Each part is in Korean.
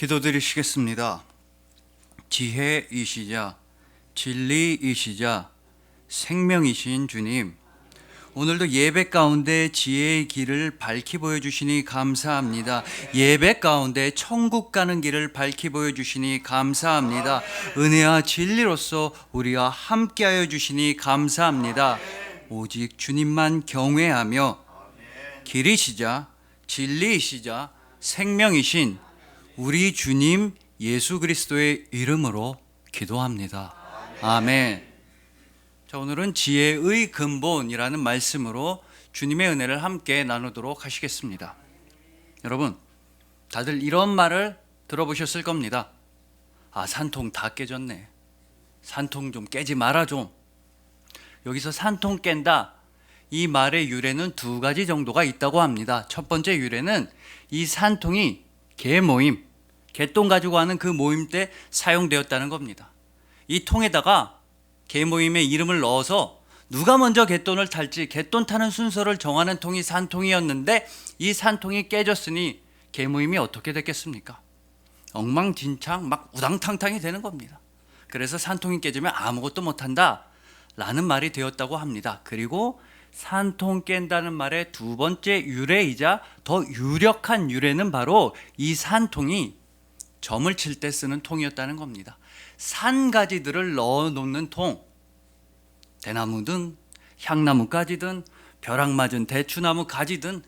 기도드리시겠습니다. 지혜이시자 진리이시자 생명이신 주님, 오늘도 예배 가운데 지혜의 길을 밝히 보여주시니 감사합니다. 예배 가운데 천국 가는 길을 밝히 보여주시니 감사합니다. 은혜와 진리로서 우리와 함께하여 주시니 감사합니다. 오직 주님만 경외하며 길이시자 진리이시자 생명이신 우리 주님 예수 그리스도의 이름으로 기도합니다. 아멘. 자, 오늘은 지혜의 근본이라는 말씀으로 주님의 은혜를 함께 나누도록 하시겠습니다. 여러분, 다들 이런 말을 들어보셨을 겁니다. 아, 산통 다 깨졌네. 산통 좀 깨지 마라 좀. 여기서 산통 깬다, 이 말의 유래는 두 가지 정도가 있다고 합니다. 첫 번째 유래는 이 산통이 개모임, 개똥 가지고 하는 그 모임 때 사용되었다는 겁니다. 이 통에다가 개모임의 이름을 넣어서 누가 먼저 개똥을 탈지 개똥 타는 순서를 정하는 통이 산통이었는데, 이 산통이 깨졌으니 개모임이 어떻게 됐겠습니까? 엉망진창 막 우당탕탕이 되는 겁니다. 그래서 산통이 깨지면 아무것도 못한다 라는 말이 되었다고 합니다. 그리고 산통 깬다는 말의 두 번째 유래이자 더 유력한 유래는 바로 이 산통이 점을 칠 때 쓰는 통이었다는 겁니다. 산가지들을 넣어놓는 통, 대나무든 향나무 가지든 벼락 맞은 대추나무 가지든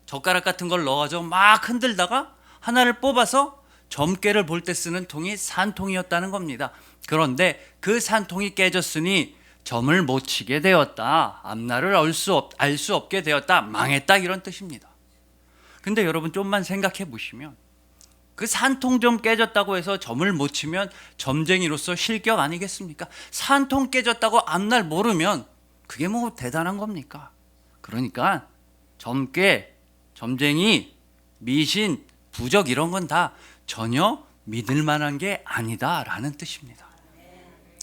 젓가락 같은 걸 넣어가지고 막 흔들다가 하나를 뽑아서 점괘를 볼 때 쓰는 통이 산통이었다는 겁니다. 그런데 그 산통이 깨졌으니 점을 못 치게 되었다, 앞날을 알 수 없게 되었다, 망했다, 이런 뜻입니다. 근데 여러분 좀만 생각해 보시면, 그 산통 좀 깨졌다고 해서 점을 못 치면 점쟁이로서 실격 아니겠습니까? 산통 깨졌다고 앞날 모르면 그게 뭐 대단한 겁니까? 그러니까 점괘, 점쟁이, 미신, 부적 이런 건 다 전혀 믿을 만한 게 아니다라는 뜻입니다.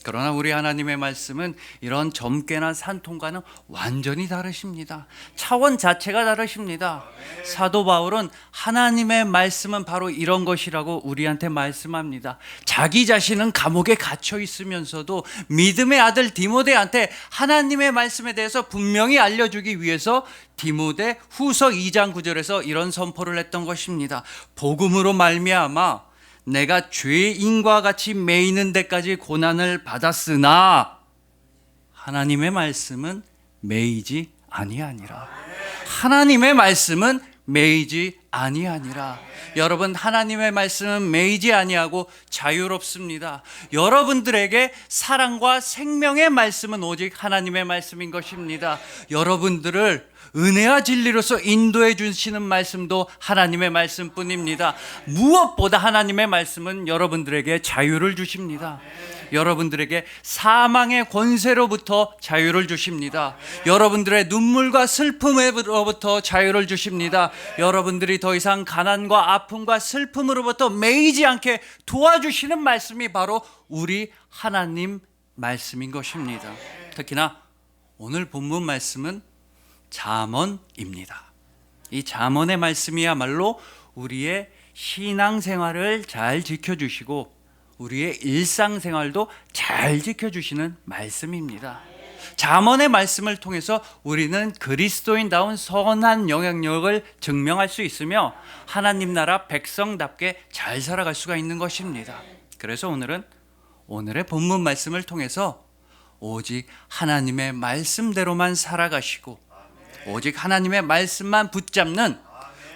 그러나 우리 하나님의 말씀은 이런 점괘나 산통과는 완전히 다르십니다. 차원 자체가 다르십니다. 사도 바울은 하나님의 말씀은 바로 이런 것이라고 우리한테 말씀합니다. 자기 자신은 감옥에 갇혀 있으면서도 믿음의 아들 디모데한테 하나님의 말씀에 대해서 분명히 알려주기 위해서 디모데 후서 2장 9절에서 이런 선포를 했던 것입니다. 복음으로 말미암아 내가 죄인과 같이 매이는 데까지 고난을 받았으나 하나님의 말씀은 매이지 아니하니라. 하나님의 말씀은 매이지 아니하니라. 여러분, 하나님의 말씀은 매이지 아니하고 자유롭습니다. 여러분들에게 사랑과 생명의 말씀은 오직 하나님의 말씀인 것입니다. 여러분들을 은혜와 진리로서 인도해 주시는 말씀도 하나님의 말씀뿐입니다. 무엇보다 하나님의 말씀은 여러분들에게 자유를 주십니다. 여러분들에게 사망의 권세로부터 자유를 주십니다. 여러분들의 눈물과 슬픔으로부터 자유를 주십니다. 여러분들이 더 이상 가난과 아픔과 슬픔으로부터 매이지 않게 도와주시는 말씀이 바로 우리 하나님 말씀인 것입니다. 특히나 오늘 본문 말씀은 잠언입니다. 이 잠언의 말씀이야말로 우리의 신앙생활을 잘 지켜주시고 우리의 일상생활도 잘 지켜주시는 말씀입니다. 잠언의 말씀을 통해서 우리는 그리스도인다운 선한 영향력을 증명할 수 있으며 하나님 나라 백성답게 잘 살아갈 수가 있는 것입니다. 그래서 오늘은 오늘의 본문 말씀을 통해서 오직 하나님의 말씀대로만 살아가시고 오직 하나님의 말씀만 붙잡는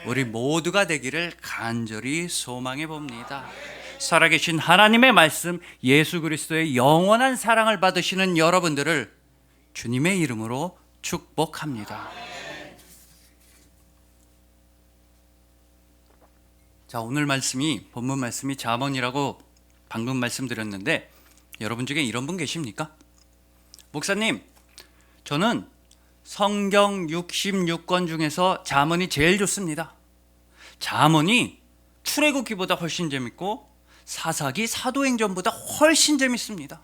우리 모두가 되기를 간절히 소망해 봅니다. 살아계신 하나님의 말씀, 예수 그리스도의 영원한 사랑을 받으시는 여러분들을 주님의 이름으로 축복합니다. 자, 오늘 말씀이 본문 말씀이 잠언이라고 방금 말씀드렸는데, 여러분 중에 이런 분 계십니까? 목사님, 저는 성경 66권 중에서 잠언이 제일 좋습니다. 잠언이 출애굽기보다 훨씬 재밌고 사사기, 사도행전보다 훨씬 재밌습니다.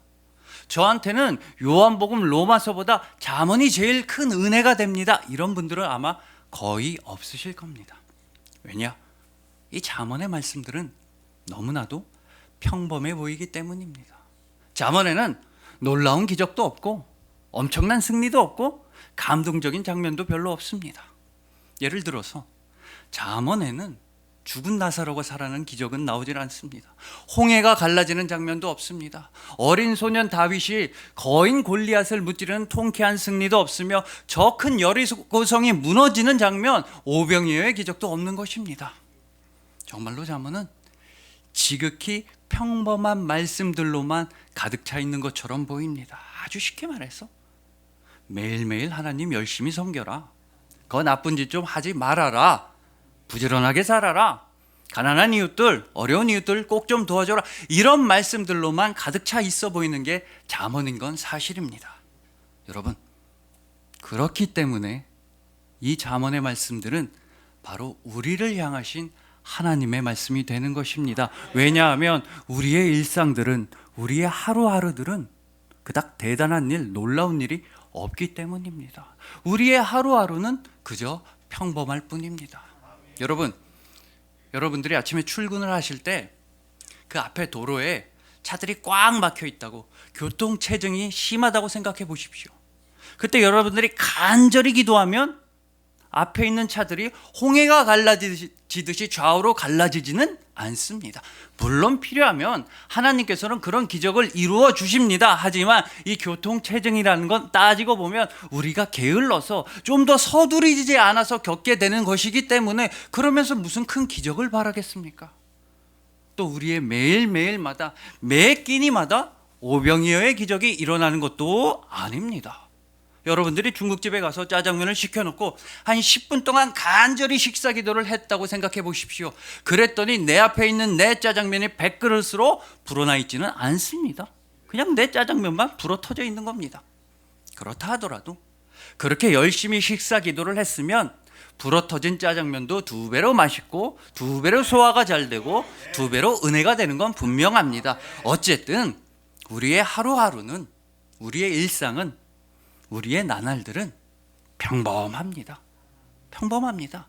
저한테는 요한복음, 로마서보다 잠언이 제일 큰 은혜가 됩니다. 이런 분들은 아마 거의 없으실 겁니다. 왜냐? 이 잠언의 말씀들은 너무나도 평범해 보이기 때문입니다. 잠언에는 놀라운 기적도 없고 엄청난 승리도 없고 감동적인 장면도 별로 없습니다. 예를 들어서 잠언에는 죽은 나사로가 살아나는 기적은 나오질 않습니다. 홍해가 갈라지는 장면도 없습니다. 어린 소년 다윗이 거인 골리앗을 무찌르는 통쾌한 승리도 없으며 저 큰 여리고성이 무너지는 장면, 오병이어의 기적도 없는 것입니다. 정말로 잠언은 지극히 평범한 말씀들로만 가득 차 있는 것처럼 보입니다. 아주 쉽게 말해서 매일매일 하나님 열심히 섬겨라, 그 나쁜 짓 좀 하지 말아라, 부지런하게 살아라, 가난한 이웃들, 어려운 이웃들 꼭 좀 도와줘라, 이런 말씀들로만 가득 차 있어 보이는 게 잠언인 건 사실입니다. 여러분, 그렇기 때문에 이 잠언의 말씀들은 바로 우리를 향하신 하나님의 말씀이 되는 것입니다. 왜냐하면 우리의 일상들은, 우리의 하루하루들은 그닥 대단한 일, 놀라운 일이 없기 때문입니다. 우리의 하루하루는 그저 평범할 뿐입니다. 여러분, 여러분들이 아침에 출근을 하실 때 그 앞에 도로에 차들이 꽉 막혀 있다고, 교통체증이 심하다고 생각해 보십시오. 그때 여러분들이 간절히 기도하면 앞에 있는 차들이 홍해가 갈라지듯이 좌우로 갈라지지는 않습니다. 물론 필요하면 하나님께서는 그런 기적을 이루어 주십니다. 하지만 이 교통체증이라는 건 따지고 보면 우리가 게을러서 좀 더 서두르지 않아서 겪게 되는 것이기 때문에, 그러면서 무슨 큰 기적을 바라겠습니까? 또 우리의 매일매일마다, 매 끼니마다 오병이어의 기적이 일어나는 것도 아닙니다. 여러분들이 중국집에 가서 짜장면을 시켜놓고 한 10분 동안 간절히 식사 기도를 했다고 생각해 보십시오. 그랬더니 내 앞에 있는 내 짜장면이 100그릇으로 불어나 있지는 않습니다. 그냥 내 짜장면만 불어 터져 있는 겁니다. 그렇다 하더라도 그렇게 열심히 식사 기도를 했으면 불어 터진 짜장면도 2배로 맛있고 2배로 소화가 잘 되고 2배로 은혜가 되는 건 분명합니다. 어쨌든 우리의 하루하루는, 우리의 일상은, 우리의 나날들은 평범합니다. 평범합니다.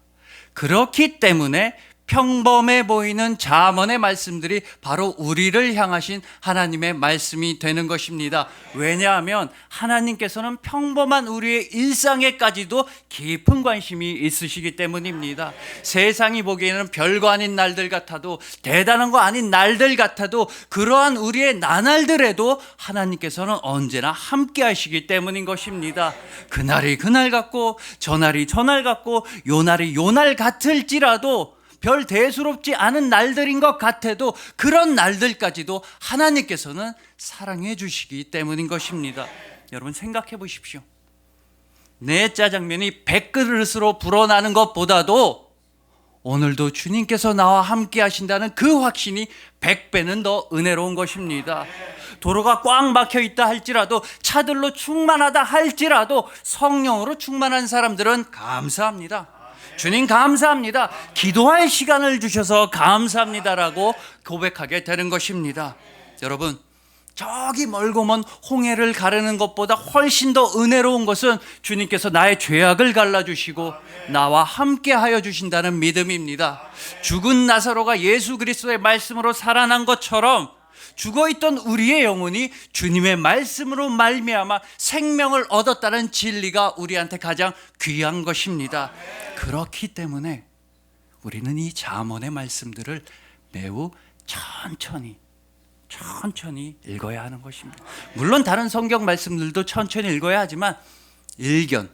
그렇기 때문에 평범해 보이는 잠언의 말씀들이 바로 우리를 향하신 하나님의 말씀이 되는 것입니다. 왜냐하면 하나님께서는 평범한 우리의 일상에까지도 깊은 관심이 있으시기 때문입니다. 세상이 보기에는 별거 아닌 날들 같아도, 대단한 거 아닌 날들 같아도, 그러한 우리의 나날들에도 하나님께서는 언제나 함께 하시기 때문인 것입니다. 그날이 그날 같고 저날이 저날 같고 요날이 요날 같을지라도, 별 대수롭지 않은 날들인 것 같아도 그런 날들까지도 하나님께서는 사랑해 주시기 때문인 것입니다. 여러분 생각해 보십시오. 내 짜장면이 100그릇으로 불어나는 것보다도 오늘도 주님께서 나와 함께 하신다는 그 확신이 100배는 더 은혜로운 것입니다. 도로가 꽉 막혀 있다 할지라도, 차들로 충만하다 할지라도 성령으로 충만한 사람들은 감사합니다. 주님 감사합니다, 기도할 시간을 주셔서 감사합니다라고 고백하게 되는 것입니다. 여러분, 저기 멀고 먼 홍해를 가르는 것보다 훨씬 더 은혜로운 것은 주님께서 나의 죄악을 갈라주시고 나와 함께 하여 주신다는 믿음입니다. 죽은 나사로가 예수 그리스도의 말씀으로 살아난 것처럼 죽어있던 우리의 영혼이 주님의 말씀으로 말미암아 생명을 얻었다는 진리가 우리한테 가장 귀한 것입니다. 그렇기 때문에 우리는 이 잠언의 말씀들을 매우 천천히 읽어야 하는 것입니다. 물론 다른 성경 말씀들도 천천히 읽어야 하지만 일견,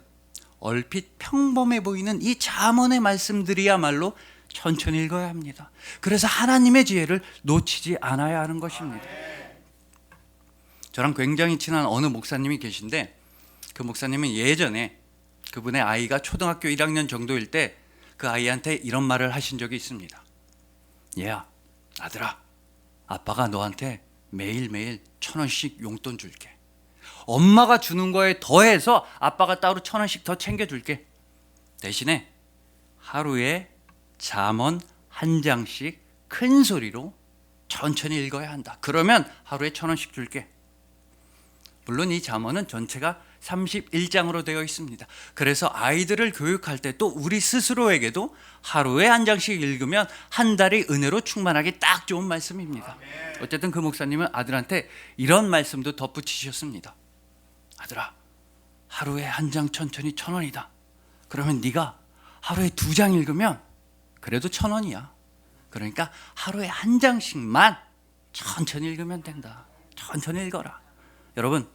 얼핏 평범해 보이는 이 잠언의 말씀들이야말로 천천히 읽어야 합니다. 그래서 하나님의 지혜를 놓치지 않아야 하는 것입니다. 저랑 굉장히 친한 어느 목사님이 계신데, 그 목사님은 예전에 그분의 아이가 초등학교 1학년 정도일 때 그 아이한테 이런 말을 하신 적이 있습니다. 얘야, 아들아, 아빠가 너한테 매일매일 1,000원씩 용돈 줄게. 엄마가 주는 거에 더해서 아빠가 따로 1,000원씩 더 챙겨줄게. 대신에 하루에 잠언 한 장씩 큰 소리로 천천히 읽어야 한다. 그러면 하루에 1,000원씩 줄게. 물론 이 잠언은 전체가 31장으로 되어 있습니다. 그래서 아이들을 교육할 때 또 우리 스스로에게도 하루에 한 장씩 읽으면 한 달이 은혜로 충만하기 딱 좋은 말씀입니다. 어쨌든 그 목사님은 아들한테 이런 말씀도 덧붙이셨습니다. 아들아, 하루에 한 장 천천히 1,000원이다. 그러면 네가 하루에 2장 읽으면 그래도 1,000원이야. 그러니까 하루에 한 장씩만 천천히 읽으면 된다. 천천히 읽어라. 여러분,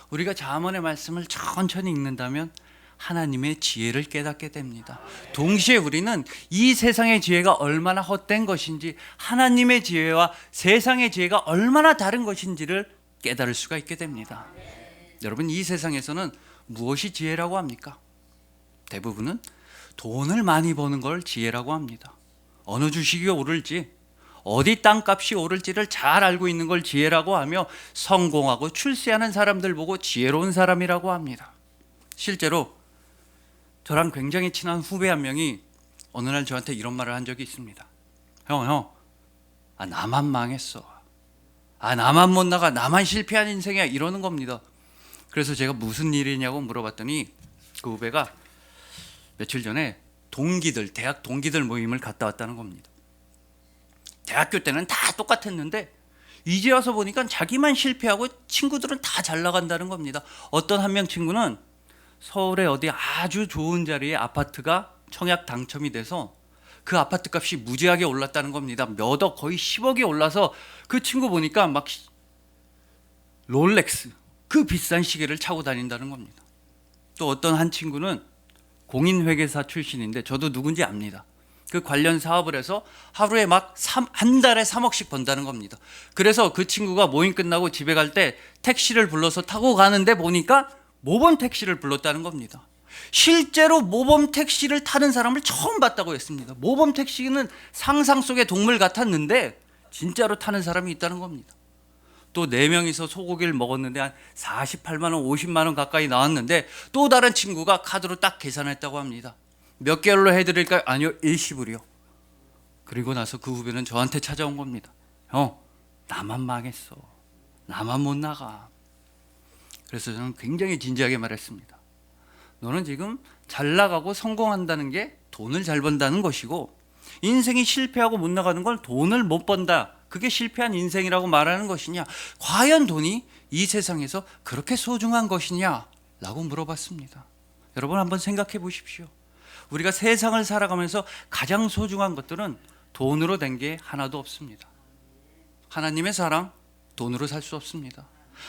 우리가 잠언의 말씀을 천천히 읽는다면 하나님의 지혜를 깨닫게 됩니다. 동시에 우리는 이 세상의 지혜가 얼마나 헛된 것인지, 하나님의 지혜와 세상의 지혜가 얼마나 다른 것인지를 깨달을 수가 있게 됩니다. 여러분, 이 세상에서는 무엇이 지혜라고 합니까? 대부분은 돈을 많이 버는 걸 지혜라고 합니다. 어느 주식이 오를지, 어디 땅값이 오를지를 잘 알고 있는 걸 지혜라고 하며, 성공하고 출세하는 사람들 보고 지혜로운 사람이라고 합니다. 실제로 저랑 굉장히 친한 후배 한 명이 어느 날 저한테 이런 말을 한 적이 있습니다. 형, 나만 망했어. 나만 못 나가. 나만 실패한 인생이야. 이러는 겁니다. 그래서 제가 무슨 일이냐고 물어봤더니 그 후배가 며칠 전에 대학 동기들 모임을 갔다 왔다는 겁니다. 대학교 때는 다 똑같았는데 이제 와서 보니까 자기만 실패하고 친구들은 다 잘 나간다는 겁니다. 어떤 한 명 친구는 서울에 어디 아주 좋은 자리에 아파트가 청약 당첨이 돼서 그 아파트 값이 무지하게 올랐다는 겁니다. 몇 억, 거의 10억이 올라서 그 친구 보니까 막 롤렉스, 그 비싼 시계를 차고 다닌다는 겁니다. 또 어떤 한 친구는 공인회계사 출신인데 저도 누군지 압니다. 그 관련 사업을 해서 하루에 한 달에 3억씩 번다는 겁니다. 그래서 그 친구가 모임 끝나고 집에 갈 때 택시를 불러서 타고 가는데 보니까 모범 택시를 불렀다는 겁니다. 실제로 모범 택시를 타는 사람을 처음 봤다고 했습니다. 모범 택시는 상상 속의 동물 같았는데 진짜로 타는 사람이 있다는 겁니다. 또 4명이서 소고기를 먹었는데 한 48만 원, 50만 원 가까이 나왔는데 또 다른 친구가 카드로 딱 계산했다고 합니다. 몇 개월로 해드릴까요? 아니요, 일시불이요. 그리고 나서 그 후배는 저한테 찾아온 겁니다. 형, 나만 망했어. 나만 못 나가. 그래서 저는 굉장히 진지하게 말했습니다. 너는 지금 잘 나가고 성공한다는 게 돈을 잘 번다는 것이고, 인생이 실패하고 못 나가는 건 돈을 못 번다, 그게 실패한 인생이라고 말하는 것이냐? 과연 돈이 이 세상에서 그렇게 소중한 것이냐? 라고 물어봤습니다. 여러분, 한번 생각해 보십시오. 우리가 세상을 살아가면서 가장 소중한 것들은 돈으로 된 게 하나도 없습니다. 하나님의 사랑, 돈으로 살 수 없습니다.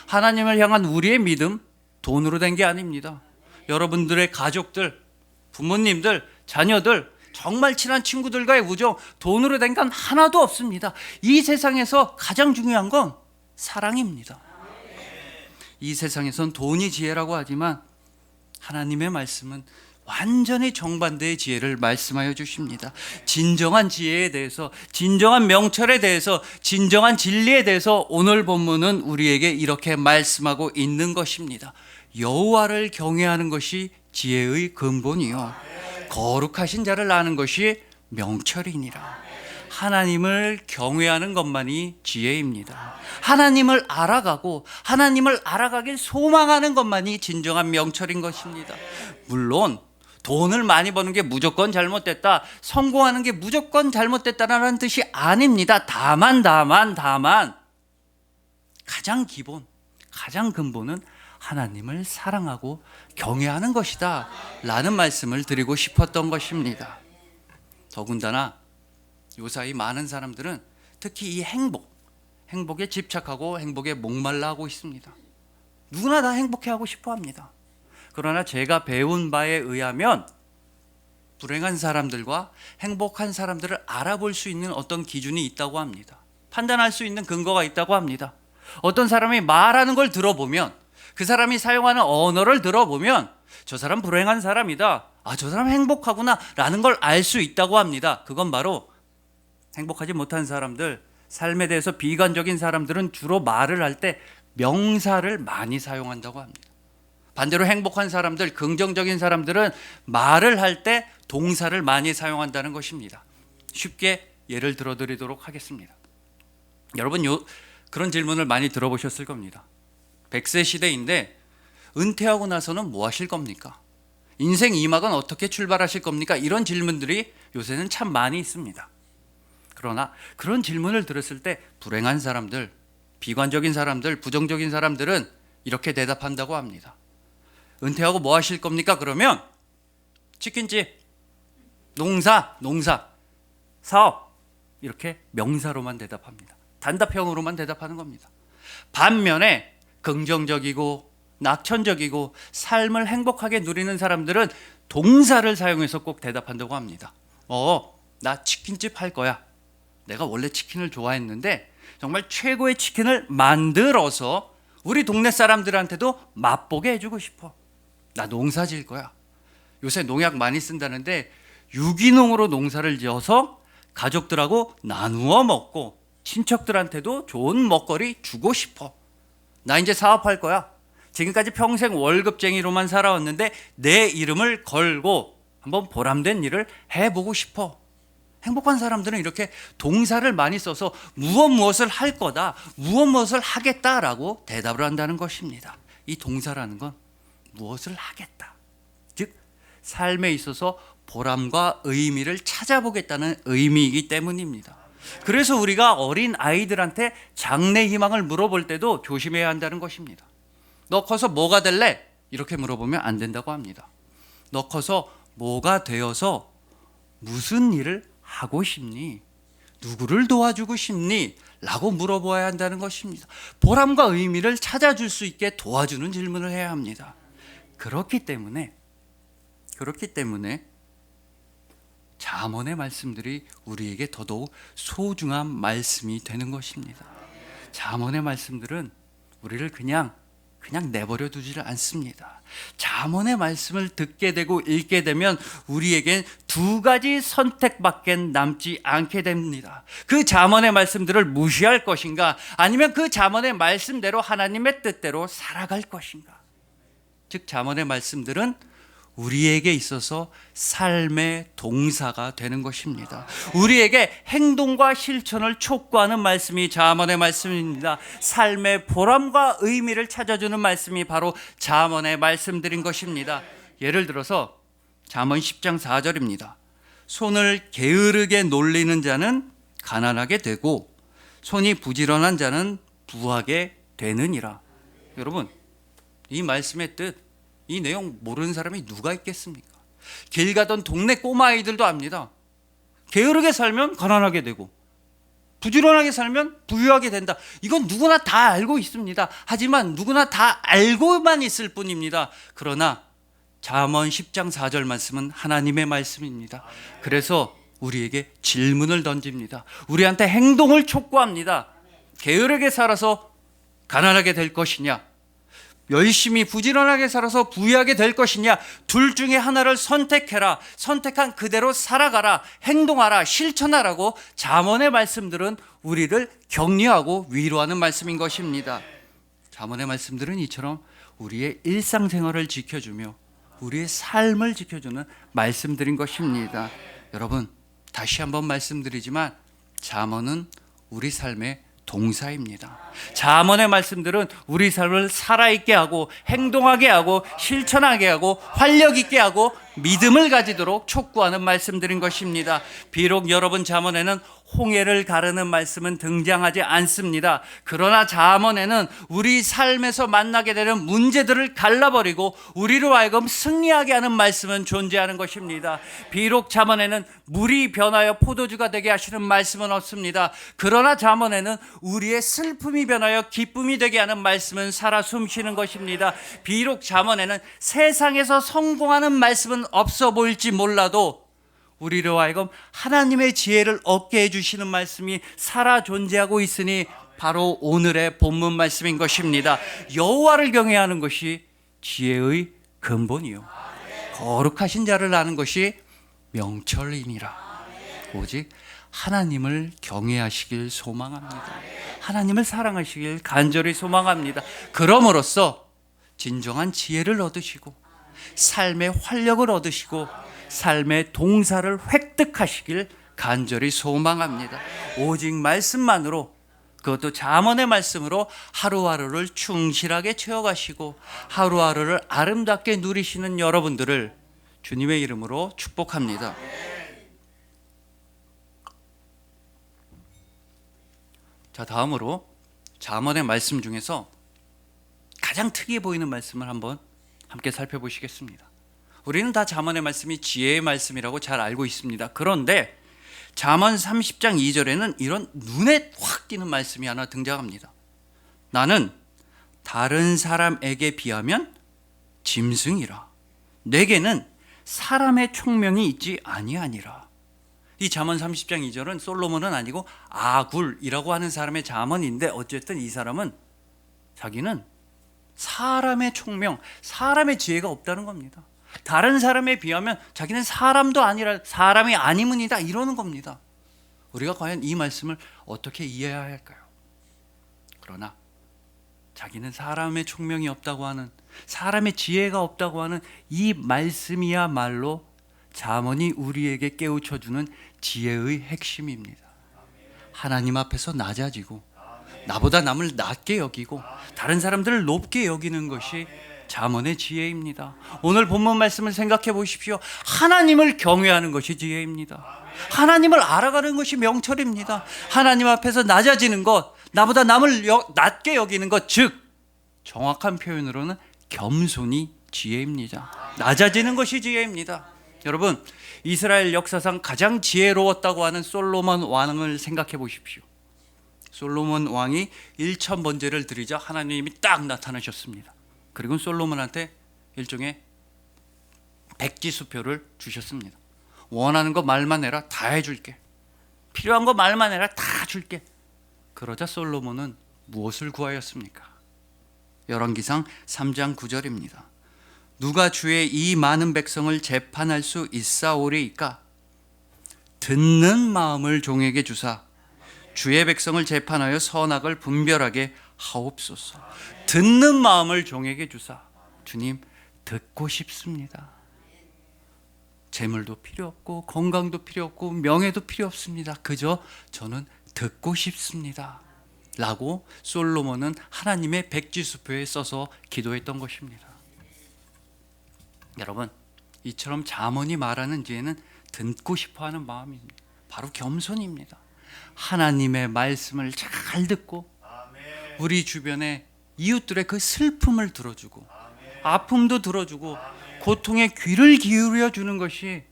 하나님을 향한 우리의 믿음, 돈으로 된 게 아닙니다. 여러분들의 가족들, 부모님들, 자녀들, 정말 친한 친구들과의 우정, 돈으로 된 건 하나도 없습니다. 이 세상에서 가장 중요한 건 사랑입니다. 이 세상에선 돈이 지혜라고 하지만 하나님의 말씀은 완전히 정반대의 지혜를 말씀하여 주십니다. 진정한 지혜에 대해서, 진정한 명철에 대해서, 진정한 진리에 대해서 오늘 본문은 우리에게 이렇게 말씀하고 있는 것입니다. 여호와를 경외하는 것이 지혜의 근본이요, 거룩하신 자를 아는 것이 명철이니라. 하나님을 경외하는 것만이 지혜입니다. 하나님을 알아가고 하나님을 알아가길 소망하는 것만이 진정한 명철인 것입니다. 물론 돈을 많이 버는 게 무조건 잘못됐다, 성공하는 게 무조건 잘못됐다라는 뜻이 아닙니다. 다만 가장 기본, 가장 근본은 하나님을 사랑하고 경외하는 것이다 라는 말씀을 드리고 싶었던 것입니다. 더군다나 요사이 많은 사람들은 특히 이 행복에 집착하고 행복에 목말라 하고 있습니다. 누구나 다 행복해하고 싶어 합니다. 그러나 제가 배운 바에 의하면 불행한 사람들과 행복한 사람들을 알아볼 수 있는 어떤 기준이 있다고 합니다. 판단할 수 있는 근거가 있다고 합니다. 어떤 사람이 말하는 걸 들어보면, 그 사람이 사용하는 언어를 들어보면 저 사람 불행한 사람이다, 저 사람 행복하구나 라는 걸 알 수 있다고 합니다. 그건 바로 행복하지 못한 사람들, 삶에 대해서 비관적인 사람들은 주로 말을 할 때 명사를 많이 사용한다고 합니다. 반대로 행복한 사람들, 긍정적인 사람들은 말을 할 때 동사를 많이 사용한다는 것입니다. 쉽게 예를 들어드리도록 하겠습니다. 여러분, 그런 질문을 많이 들어보셨을 겁니다. 100세 시대인데 은퇴하고 나서는 뭐 하실 겁니까? 인생 2막은 어떻게 출발하실 겁니까? 이런 질문들이 요새는 참 많이 있습니다. 그러나 그런 질문을 들었을 때 불행한 사람들, 비관적인 사람들, 부정적인 사람들은 이렇게 대답한다고 합니다. 은퇴하고 뭐 하실 겁니까? 그러면 치킨집, 농사, 사업, 이렇게 명사로만 대답합니다. 단답형으로만 대답하는 겁니다. 반면에 긍정적이고 낙천적이고 삶을 행복하게 누리는 사람들은 동사를 사용해서 꼭 대답한다고 합니다. 나 치킨집 할 거야. 내가 원래 치킨을 좋아했는데 정말 최고의 치킨을 만들어서 우리 동네 사람들한테도 맛보게 해주고 싶어. 나 농사 지을 거야. 요새 농약 많이 쓴다는데 유기농으로 농사를 지어서 가족들하고 나누어 먹고 친척들한테도 좋은 먹거리 주고 싶어. 나 이제 사업할 거야. 지금까지 평생 월급쟁이로만 살아왔는데 내 이름을 걸고 한번 보람된 일을 해보고 싶어. 행복한 사람들은 이렇게 동사를 많이 써서 무엇을 할 거다, 무엇을 하겠다라고 대답을 한다는 것입니다. 이 동사라는 건 무엇을 하겠다, 즉 삶에 있어서 보람과 의미를 찾아보겠다는 의미이기 때문입니다. 그래서 우리가 어린 아이들한테 장래 희망을 물어볼 때도 조심해야 한다는 것입니다. 너 커서 뭐가 될래? 이렇게 물어보면 안 된다고 합니다. 너 커서 뭐가 되어서 무슨 일을 하고 싶니? 누구를 도와주고 싶니? 라고 물어봐야 한다는 것입니다. 보람과 의미를 찾아줄 수 있게 도와주는 질문을 해야 합니다. 그렇기 때문에 잠언의 말씀들이 우리에게 더더욱 소중한 말씀이 되는 것입니다. 잠언의 말씀들은 우리를 그냥 내버려 두지를 않습니다. 잠언의 말씀을 듣게 되고 읽게 되면 우리에겐 두 가지 선택밖에 남지 않게 됩니다. 그 잠언의 말씀들을 무시할 것인가, 아니면 그 잠언의 말씀대로 하나님의 뜻대로 살아갈 것인가. 즉 잠언의 말씀들은 우리에게 있어서 삶의 동사가 되는 것입니다. 우리에게 행동과 실천을 촉구하는 말씀이 잠언의 말씀입니다. 삶의 보람과 의미를 찾아주는 말씀이 바로 잠언의 말씀들인 것입니다. 예를 들어서 잠언 10장 4절입니다. 손을 게으르게 놀리는 자는 가난하게 되고 손이 부지런한 자는 부하게 되느니라. 여러분, 이 말씀의 뜻, 이 내용 모르는 사람이 누가 있겠습니까? 길 가던 동네 꼬마아이들도 압니다. 게으르게 살면 가난하게 되고 부지런하게 살면 부유하게 된다. 이건 누구나 다 알고 있습니다. 하지만 누구나 다 알고만 있을 뿐입니다. 그러나 잠언 10장 4절 말씀은 하나님의 말씀입니다. 그래서 우리에게 질문을 던집니다. 우리한테 행동을 촉구합니다. 게으르게 살아서 가난하게 될 것이냐, 열심히 부지런하게 살아서 부유하게 될 것이냐, 둘 중에 하나를 선택해라. 선택한 그대로 살아가라. 행동하라. 실천하라고 잠언의 말씀들은 우리를 격려하고 위로하는 말씀인 것입니다. 잠언의 말씀들은 이처럼 우리의 일상생활을 지켜주며 우리의 삶을 지켜주는 말씀들인 것입니다. 여러분, 다시 한번 말씀드리지만 잠언은 우리 삶의 동사입니다. 잠언의 말씀들은 우리 삶을 살아있게 하고 행동하게 하고 실천하게 하고 활력 있게 하고 믿음을 가지도록 촉구하는 말씀들인 것입니다. 비록 여러분 잠언에는 홍해를 가르는 말씀은 등장하지 않습니다. 그러나 잠언에는 우리 삶에서 만나게 되는 문제들을 갈라버리고 우리로 하여금 승리하게 하는 말씀은 존재하는 것입니다. 비록 잠언에는 물이 변하여 포도주가 되게 하시는 말씀은 없습니다. 그러나 잠언에는 우리의 슬픔이 변하여 기쁨이 되게 하는 말씀은 살아 숨쉬는 것입니다. 비록 잠언에는 세상에서 성공하는 말씀은 없어 보일지 몰라도 우리로 하여금 하나님의 지혜를 얻게 해주시는 말씀이 살아 존재하고 있으니 바로 오늘의 본문 말씀인 것입니다. 여호와를 경외하는 것이 지혜의 근본이요 거룩하신 자를 아는 것이 명철이니라. 오직 하나님을 경외하시길 소망합니다. 하나님을 사랑하시길 간절히 소망합니다. 그럼으로써 진정한 지혜를 얻으시고 삶의 활력을 얻으시고 삶의 동사를 획득하시길 간절히 소망합니다. 오직 말씀만으로 그것도 잠언의 말씀으로 하루하루를 충실하게 채워가시고 하루하루를 아름답게 누리시는 여러분들을 주님의 이름으로 축복합니다. 자, 다음으로 잠언의 말씀 중에서 가장 특이해 보이는 말씀을 한번 함께 살펴보시겠습니다. 우리는 다 잠언의 말씀이 지혜의 말씀이라고 잘 알고 있습니다. 그런데 잠언 30장 2절에는 이런 눈에 확 띄는 말씀이 하나 등장합니다. 나는 다른 사람에게 비하면 짐승이라. 내게는 사람의 총명이 있지 아니하니라. 이 잠언 30장 2절은 솔로몬은 아니고 아굴이라고 하는 사람의 잠언인데, 어쨌든 이 사람은 자기는 사람의 총명, 사람의 지혜가 없다는 겁니다. 다른 사람에 비하면 자기는 사람도 아니라 사람이 아니문이다, 이러는 겁니다. 우리가 과연 이 말씀을 어떻게 이해해야 할까요? 그러나 자기는 사람의 총명이 없다고 하는, 사람의 지혜가 없다고 하는 이 말씀이야말로 잠언이 우리에게 깨우쳐주는 지혜의 핵심입니다. 하나님 앞에서 낮아지고 나보다 남을 낮게 여기고 다른 사람들을 높게 여기는 것이 잠언의 지혜입니다. 오늘 본문 말씀을 생각해 보십시오. 하나님을 경외하는 것이 지혜입니다. 하나님을 알아가는 것이 명철입니다. 하나님 앞에서 낮아지는 것, 나보다 남을 낮게 여기는 것, 즉 정확한 표현으로는 겸손이 지혜입니다. 낮아지는 것이 지혜입니다. 여러분, 이스라엘 역사상 가장 지혜로웠다고 하는 솔로몬 왕을 생각해 보십시오. 솔로몬 왕이 1000번제를 드리자 하나님이 딱 나타나셨습니다. 그리고 솔로몬한테 일종의 백지수표를 주셨습니다. 원하는 거 말만 해라, 다 해줄게. 필요한 거 말만 해라, 다 줄게. 그러자 솔로몬은 무엇을 구하였습니까? 열왕기상 3장 9절입니다. 누가 주의 이 많은 백성을 재판할 수 있사오리이까? 듣는 마음을 종에게 주사 주의 백성을 재판하여 선악을 분별하게 하옵소서. 듣는 마음을 종에게 주사. 주님, 듣고 싶습니다. 재물도 필요 없고 건강도 필요 없고 명예도 필요 없습니다. 그저 저는 듣고 싶습니다 라고 솔로몬은 하나님의 백지수표에 써서 기도했던 것입니다. 여러분, 이처럼 잠언이 말하는 지혜는 듣고 싶어하는 마음입니다. 바로 겸손입니다. 하나님의 말씀을 잘 듣고 우리 주변에 이웃들의 그 슬픔을 들어주고 아픔도 들어주고 고통에 귀를 기울여 주는 것이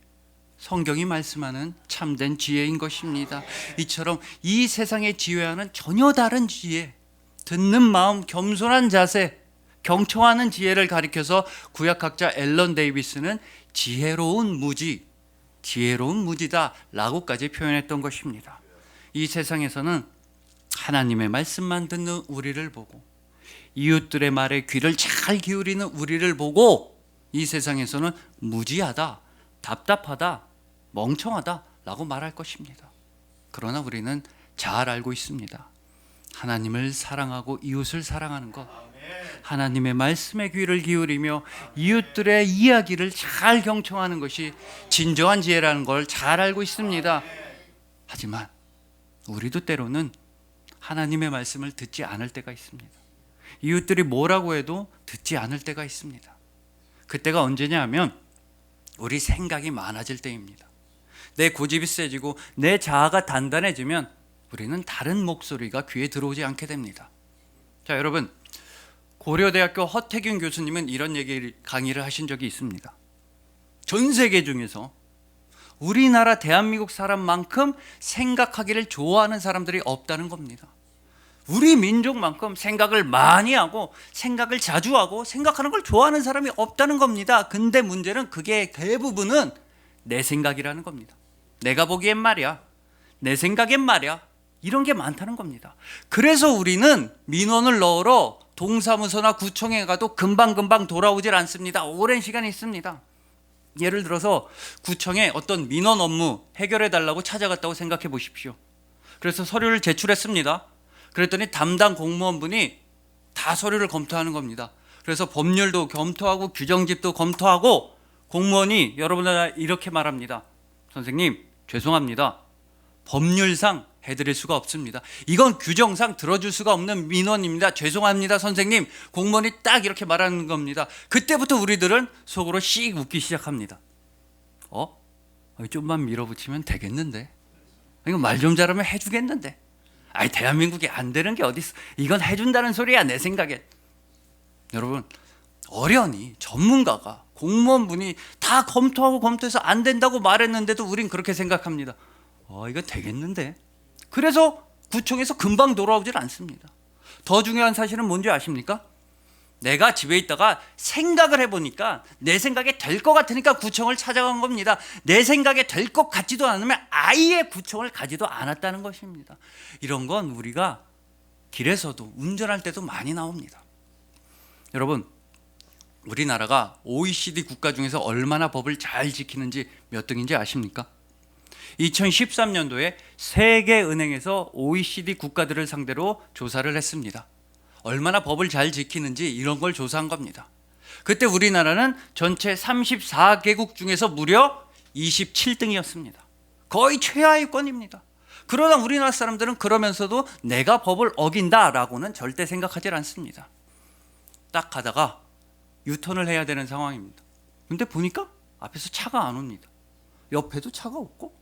성경이 말씀하는 참된 지혜인 것입니다. 이처럼 이 세상의 지혜와는 전혀 다른 지혜, 듣는 마음, 겸손한 자세, 경청하는 지혜를 가리켜서 구약학자 앨런 데이비스는 지혜로운 무지, 지혜로운 무지다 라고까지 표현했던 것입니다. 이 세상에서는 하나님의 말씀만 듣는 우리를 보고 이웃들의 말에 귀를 잘 기울이는 우리를 보고 이 세상에서는 무지하다, 답답하다, 멍청하다 라고 말할 것입니다. 그러나 우리는 잘 알고 있습니다. 하나님을 사랑하고 이웃을 사랑하는 것, 하나님의 말씀에 귀를 기울이며 이웃들의 이야기를 잘 경청하는 것이 진정한 지혜라는 걸 잘 알고 있습니다. 하지만 우리도 때로는 하나님의 말씀을 듣지 않을 때가 있습니다. 이웃들이 뭐라고 해도 듣지 않을 때가 있습니다. 그때가 언제냐 하면 우리 생각이 많아질 때입니다. 내 고집이 세지고 내 자아가 단단해지면 우리는 다른 목소리가 귀에 들어오지 않게 됩니다. 자, 여러분, 고려대학교 허태균 교수님은 이런 강의를 하신 적이 있습니다. 전 세계 중에서 우리나라 대한민국 사람만큼 생각하기를 좋아하는 사람들이 없다는 겁니다. 우리 민족만큼 생각을 많이 하고 생각을 자주 하고 생각하는 걸 좋아하는 사람이 없다는 겁니다. 근데 문제는 그게 대부분은 내 생각이라는 겁니다. 내가 보기엔 말이야, 내 생각엔 말이야, 이런 게 많다는 겁니다. 그래서 우리는 민원을 넣으러 동사무소나 구청에 가도 금방금방 돌아오질 않습니다. 오랜 시간이 있습니다. 예를 들어서 구청에 어떤 민원 업무 해결해 달라고 찾아갔다고 생각해 보십시오. 그래서 서류를 제출했습니다. 그랬더니 담당 공무원분이 다 서류를 검토하는 겁니다. 그래서 법률도 검토하고 규정집도 검토하고 공무원이 여러분들 이렇게 말합니다. 선생님, 죄송합니다. 법률상 해드릴 수가 없습니다. 이건 규정상 들어줄 수가 없는 민원입니다. 죄송합니다 선생님. 공무원이 딱 이렇게 말하는 겁니다. 그때부터 우리들은 속으로 씩 웃기 시작합니다. 좀만 밀어붙이면 되겠는데, 이거 말 좀 잘하면 해주겠는데, 대한민국이 안 되는 게 어디 있어. 이건 해준다는 소리야 내 생각엔. 여러분, 어련히 전문가가, 공무원분이 다 검토해서 안 된다고 말했는데도 우린 그렇게 생각합니다. 이거 되겠는데. 그래서 구청에서 금방 돌아오질 않습니다. 더 중요한 사실은 뭔지 아십니까? 내가 집에 있다가 생각을 해보니까 내 생각에 될 것 같으니까 구청을 찾아간 겁니다. 내 생각에 될 것 같지도 않으면 아예 구청을 가지도 않았다는 것입니다. 이런 건 우리가 길에서도 운전할 때도 많이 나옵니다. 여러분, 우리나라가 OECD 국가 중에서 얼마나 법을 잘 지키는지 몇 등인지 아십니까? 2013년도에 세계은행에서 OECD 국가들을 상대로 조사를 했습니다. 얼마나 법을 잘 지키는지 이런 걸 조사한 겁니다. 그때 우리나라는 전체 34개국 중에서 무려 27등이었습니다. 거의 최하위권입니다. 그러나 우리나라 사람들은 그러면서도 내가 법을 어긴다라고는 절대 생각하지 않습니다. 딱 가다가 유턴을 해야 되는 상황입니다. 근데 보니까 앞에서 차가 안 옵니다. 옆에도 차가 없고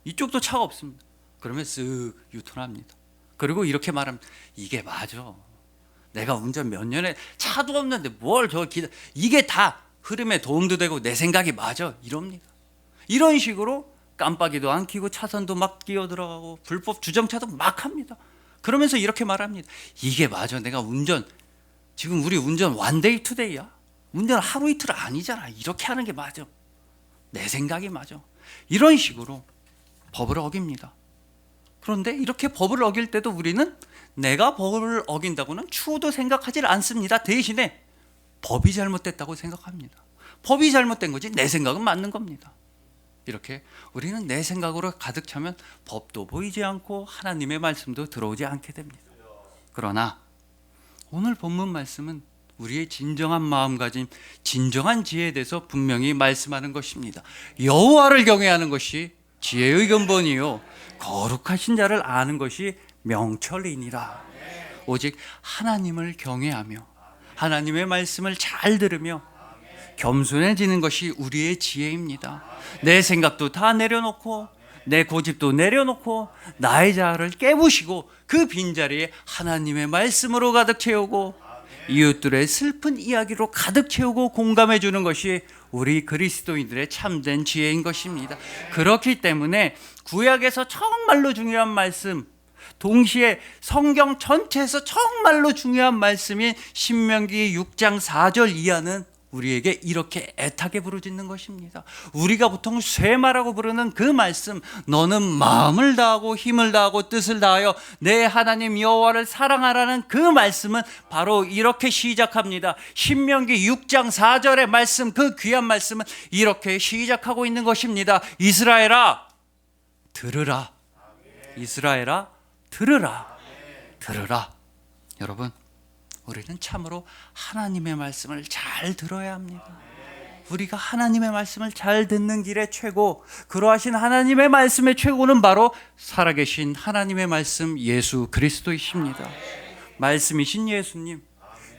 이쪽도 차가 없습니다. 그러면 쓱 유턴합니다. 그리고 이렇게 말합니다. 이게 맞아. 내가 운전 몇 년에 차도 없는데 뭘 이게 다 흐름에 도움도 되고 내 생각이 맞아 이럽니다. 이런 식으로 깜빡이도 안 켜고 차선도 막 끼어들어가고 불법 주정차도 막 합니다. 그러면서 이렇게 말합니다. 이게 맞아. 내가 지금 우리 운전 원데이 투데이야. 운전 하루 이틀 아니잖아. 이렇게 하는 게 맞아. 내 생각이 맞아. 이런 식으로 법을 어깁니다. 그런데 이렇게 법을 어길 때도 우리는 내가 법을 어긴다고는 추호도 생각하지 않습니다. 대신에 법이 잘못됐다고 생각합니다. 법이 잘못된 거지 내 생각은 맞는 겁니다. 이렇게 우리는 내 생각으로 가득 차면 법도 보이지 않고 하나님의 말씀도 들어오지 않게 됩니다. 그러나 오늘 본문 말씀은 우리의 진정한 마음가짐, 진정한 지혜에 대해서 분명히 말씀하는 것입니다. 여호와를 경외하는 것이 지혜의 근본이요 거룩하신 자를 아는 것이 명철이니라. 오직 하나님을 경외하며 하나님의 말씀을 잘 들으며 겸손해지는 것이 우리의 지혜입니다. 내 생각도 다 내려놓고 내 고집도 내려놓고 나의 자아를 깨부시고 그 빈자리에 하나님의 말씀으로 가득 채우고 이웃들의 슬픈 이야기로 가득 채우고 공감해 주는 것이 우리 그리스도인들의 참된 지혜인 것입니다. 그렇기 때문에 구약에서 정말로 중요한 말씀, 동시에 성경 전체에서 정말로 중요한 말씀인 신명기 6장 4절 이하는 우리에게 이렇게 애타게 부르짖는 것입니다. 우리가 보통 쇠마라고 부르는 그 말씀, 너는 마음을 다하고 힘을 다하고 뜻을 다하여 내 하나님 여호와를 사랑하라는 그 말씀은 바로 이렇게 시작합니다. 신명기 6장 4절의 말씀, 그 귀한 말씀은 이렇게 시작하고 있는 것입니다. 이스라엘아 들으라. 이스라엘아 들으라. 들으라. 여러분, 우리는 참으로 하나님의 말씀을 잘 들어야 합니다. 우리가 하나님의 말씀을 잘 듣는 길의 최고, 그러하신 하나님의 말씀의 최고는 바로 살아계신 하나님의 말씀 예수 그리스도이십니다. 말씀이신 예수님,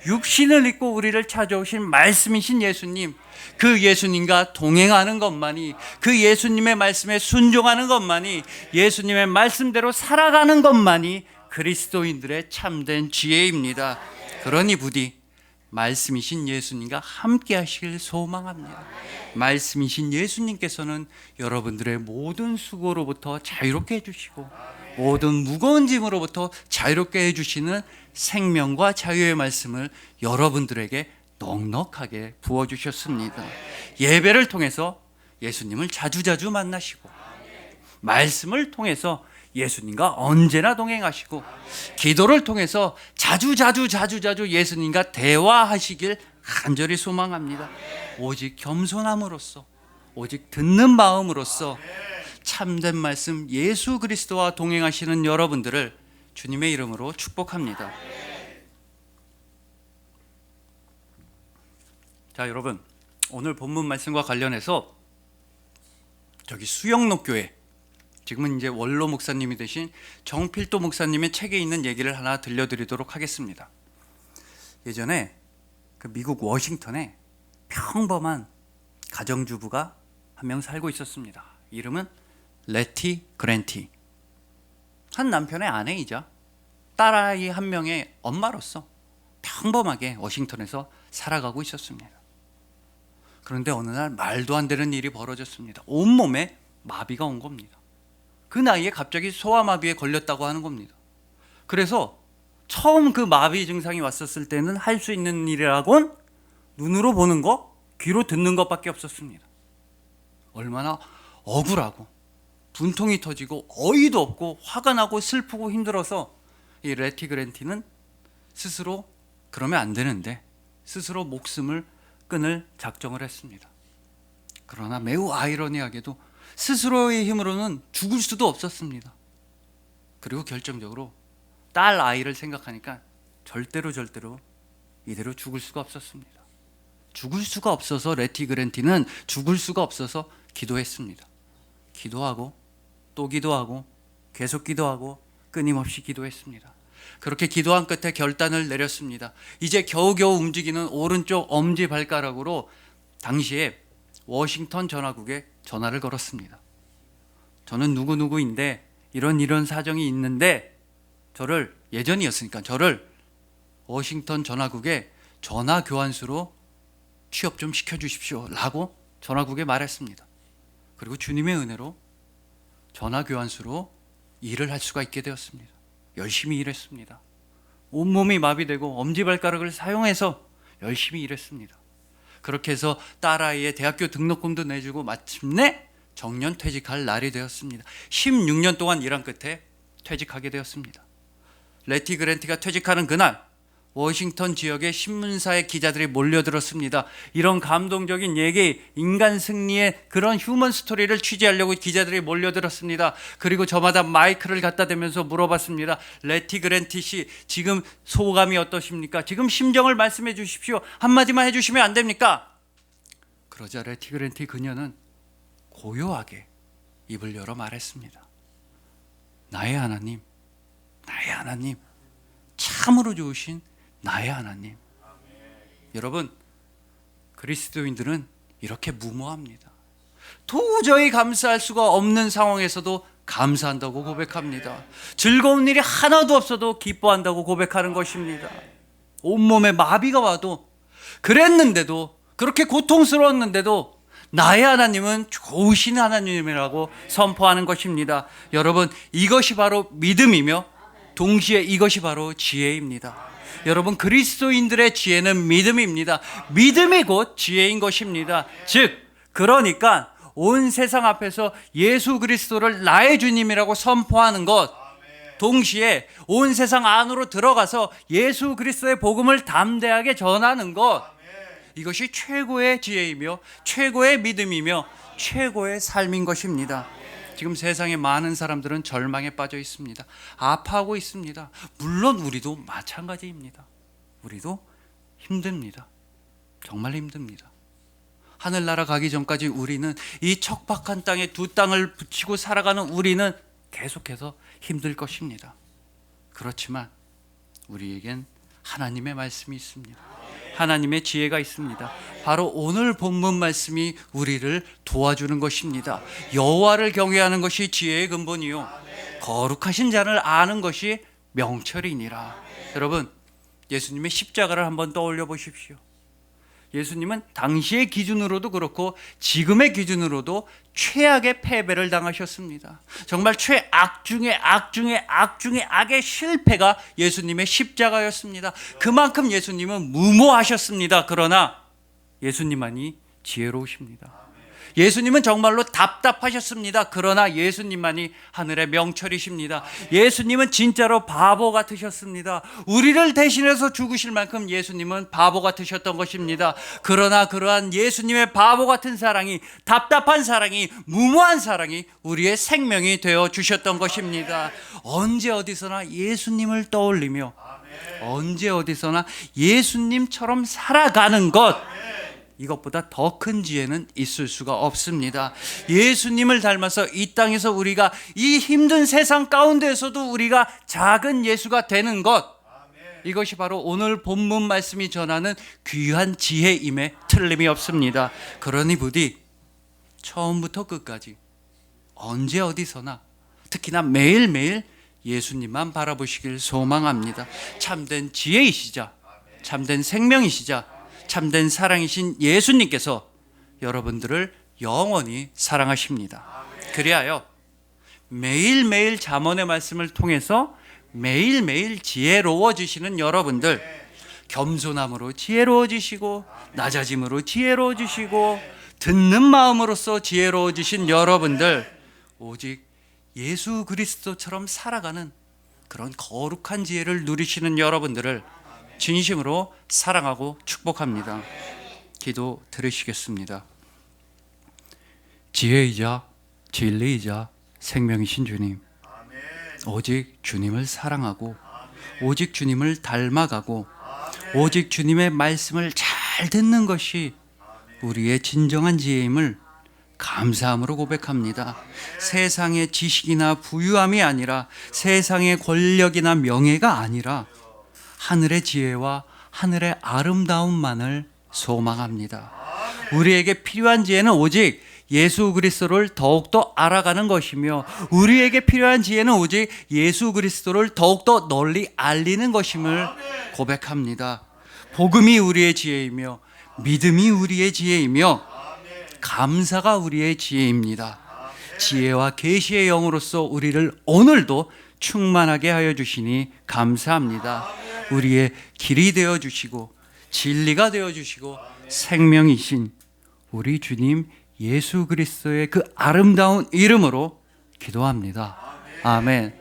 육신을 입고 우리를 찾아오신 말씀이신 예수님, 그 예수님과 동행하는 것만이, 그 예수님의 말씀에 순종하는 것만이, 예수님의 말씀대로 살아가는 것만이 그리스도인들의 참된 지혜입니다. 그러니 부디 말씀이신 예수님과 함께 하시길 소망합니다. 말씀이신 예수님께서는 여러분들의 모든 수고로부터 자유롭게 해주시고 모든 무거운 짐으로부터 자유롭게 해주시는 생명과 자유의 말씀을 여러분들에게 넉넉하게 부어주셨습니다. 예배를 통해서 예수님을 자주자주 만나시고 말씀을 통해서 예수님과 언제나 동행하시고 기도를 통해서 자주 예수님과 대화하시길 간절히 소망합니다. 오직 겸손함으로써, 오직 듣는 마음으로써 참된 말씀 예수 그리스도와 동행하시는 여러분들을 주님의 이름으로 축복합니다. 자, 여러분, 오늘 본문 말씀과 관련해서 저기 수영록 교회, 지금은 이제 원로 목사님이 되신 정필도 목사님의 책에 있는 얘기를 하나 들려드리도록 하겠습니다. 예전에 그 미국 워싱턴에 평범한 가정주부가 한 명 살고 있었습니다. 이름은 레티 그랜티. 한 남편의 아내이자 딸아이 한 명의 엄마로서 평범하게 워싱턴에서 살아가고 있었습니다. 그런데 어느 날 말도 안 되는 일이 벌어졌습니다. 온몸에 마비가 온 겁니다. 그 나이에 갑자기 소아마비에 걸렸다고 하는 겁니다. 그래서 처음 그 마비 증상이 왔었을 때는 할 수 있는 일이라곤 눈으로 보는 거, 귀로 듣는 것밖에 없었습니다. 얼마나 억울하고 분통이 터지고 어이도 없고 화가 나고 슬프고 힘들어서 이 레티 그랜티는 스스로 그러면 안 되는데 스스로 목숨을 끊을 작정을 했습니다. 그러나 매우 아이러니하게도 스스로의 힘으로는 죽을 수도 없었습니다. 그리고 결정적으로 딸 아이를 생각하니까 절대로 이대로 죽을 수가 없었습니다. 죽을 수가 없어서 레티 그랜티는 죽을 수가 없어서 기도했습니다. 기도하고 또 기도하고 계속 기도하고 끊임없이 기도했습니다. 그렇게 기도한 끝에 결단을 내렸습니다. 이제 겨우겨우 움직이는 오른쪽 엄지발가락으로 당시에 워싱턴 전화국에 전화를 걸었습니다. 저는 누구누구인데 이런 사정이 있는데 저를, 예전이었으니까 저를 워싱턴 전화국에 전화 교환수로 취업 좀 시켜주십시오 라고 전화국에 말했습니다. 그리고 주님의 은혜로 전화 교환수로 일을 할 수가 있게 되었습니다. 열심히 일했습니다. 온몸이 마비되고 엄지발가락을 사용해서 열심히 일했습니다. 그렇게 해서 딸아이의 대학교 등록금도 내주고 마침내 정년 퇴직할 날이 되었습니다. 16년 동안 일한 끝에 퇴직하게 되었습니다. 레티 그랜티가 퇴직하는 그날 워싱턴 지역의 신문사의 기자들이 몰려들었습니다. 이런 감동적인 얘기, 인간 승리의 그런 휴먼 스토리를 취재하려고 기자들이 몰려들었습니다. 그리고 저마다 마이크를 갖다 대면서 물어봤습니다. 레티 그랜티 씨, 지금 소감이 어떠십니까? 지금 심정을 말씀해 주십시오. 한마디만 해주시면 안 됩니까? 그러자 레티 그랜티 그녀는 고요하게 입을 열어 말했습니다. 나의 하나님, 참으로 좋으신 나의 하나님. 여러분, 그리스도인들은 이렇게 무모합니다. 도저히 감사할 수가 없는 상황에서도 감사한다고 고백합니다. 즐거운 일이 하나도 없어도 기뻐한다고 고백하는 것입니다. 온몸에 마비가 와도, 그랬는데도, 그렇게 고통스러웠는데도 나의 하나님은 좋으신 하나님이라고 선포하는 것입니다. 여러분, 이것이 바로 믿음이며 동시에 이것이 바로 지혜입니다. 여러분, 그리스도인들의 지혜는 믿음입니다. 믿음이 곧 지혜인 것입니다. 즉, 그러니까 온 세상 앞에서 예수 그리스도를 나의 주님이라고 선포하는 것, 동시에 온 세상 안으로 들어가서 예수 그리스도의 복음을 담대하게 전하는 것, 이것이 최고의 지혜이며 최고의 믿음이며 최고의 삶인 것입니다. 지금 세상에 많은 사람들은 절망에 빠져 있습니다. 아파하고 있습니다. 물론 우리도 마찬가지입니다. 우리도 힘듭니다. 정말 힘듭니다. 하늘나라 가기 전까지 우리는 이 척박한 땅에 두 땅을 붙이고 살아가는 우리는 계속해서 힘들 것입니다. 그렇지만 우리에겐 하나님의 말씀이 있습니다. 하나님의 지혜가 있습니다. 바로 오늘 본문 말씀이 우리를 도와주는 것입니다. 여호와를 경외하는 것이 지혜의 근본이요 거룩하신 자를 아는 것이 명철이니라. 여러분, 예수님의 십자가를 한번 떠올려 보십시오. 예수님은 당시의 기준으로도 그렇고 지금의 기준으로도 최악의 패배를 당하셨습니다. 정말 최악 중에 악 중에 악 중에 악의 실패가 예수님의 십자가였습니다. 그만큼 예수님은 무모하셨습니다. 그러나 예수님만이 지혜로우십니다. 예수님은 정말로 답답하셨습니다. 그러나 예수님만이 하늘의 명철이십니다. 예수님은 진짜로 바보 같으셨습니다. 우리를 대신해서 죽으실 만큼 예수님은 바보 같으셨던 것입니다. 그러나 그러한 예수님의 바보 같은 사랑이, 답답한 사랑이, 무모한 사랑이 우리의 생명이 되어 주셨던 것입니다. 언제 어디서나 예수님을 떠올리며 언제 어디서나 예수님처럼 살아가는 것, 이것보다 더 큰 지혜는 있을 수가 없습니다. 예수님을 닮아서 이 땅에서 우리가 이 힘든 세상 가운데에서도 우리가 작은 예수가 되는 것, 이것이 바로 오늘 본문 말씀이 전하는 귀한 지혜임에 틀림이 없습니다. 그러니 부디 처음부터 끝까지 언제 어디서나 특히나 매일매일 예수님만 바라보시길 소망합니다. 참된 지혜이시자, 참된 생명이시자, 참된 사랑이신 예수님께서 여러분들을 영원히 사랑하십니다. 그리하여 매일매일 잠언의 말씀을 통해서 매일매일 지혜로워지시는 여러분들, 겸손함으로 지혜로워지시고 낮아짐으로 지혜로워지시고 듣는 마음으로써 지혜로워지신 여러분들, 오직 예수 그리스도처럼 살아가는 그런 거룩한 지혜를 누리시는 여러분들을 진심으로 사랑하고 축복합니다. 기도 드리시겠습니다. 지혜이자 진리이자 생명이신 주님, 오직 주님을 사랑하고 오직 주님을 닮아가고 오직 주님의 말씀을 잘 듣는 것이 우리의 진정한 지혜임을 감사함으로 고백합니다. 세상의 지식이나 부유함이 아니라, 세상의 권력이나 명예가 아니라 하늘의 지혜와 하늘의 아름다움만을 소망합니다. 우리에게 필요한 지혜는 오직 예수 그리스도를 더욱더 알아가는 것이며, 우리에게 필요한 지혜는 오직 예수 그리스도를 더욱더 널리 알리는 것임을 고백합니다. 복음이 우리의 지혜이며 믿음이 우리의 지혜이며 감사가 우리의 지혜입니다. 지혜와 계시의 영으로서 우리를 오늘도 충만하게 하여 주시니 감사합니다. 우리의 길이 되어 주시고 진리가 되어 주시고 생명이신 우리 주님 예수 그리스도의 그 아름다운 이름으로 기도합니다. 아멘.